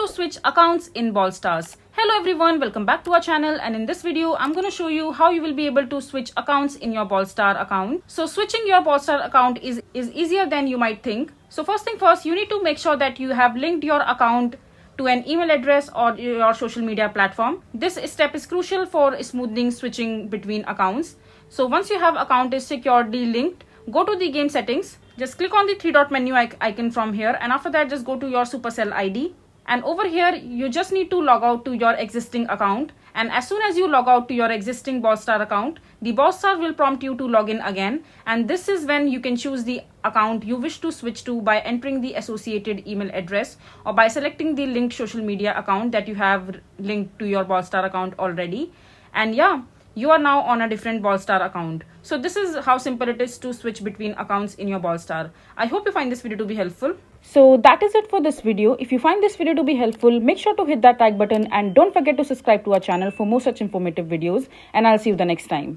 to switch accounts in Brawl Stars. Hello everyone, welcome back to our channel, and in this video I'm going to show you how you will be able to switch accounts in your Brawl Star account. So switching your Brawl Star account is easier than you might think. So first thing first, you need to make sure that you have linked your account to an email address or your social media platform. This step is crucial for smoothing switching between accounts. So once your account is securely linked, go to the game settings. Just click on the three dot menu icon from here, and after that just go to your Supercell ID, and over here you just need to log out to your existing account. And as soon as you log out to your existing Brawl Star account, the Brawl Star will prompt you to log in again, and this is when you can choose the account you wish to switch to by entering the associated email address or by selecting the linked social media account that you have linked to your Brawl Star account already. And yeah, you are now on a different Brawl Star account. So this is how simple it is to switch between accounts in your Brawl Star. I hope you find this video to be helpful. So that is it for this video. If you find this video to be helpful, make sure to hit that like button and don't forget to subscribe to our channel for more such informative videos, and I'll see you the next time.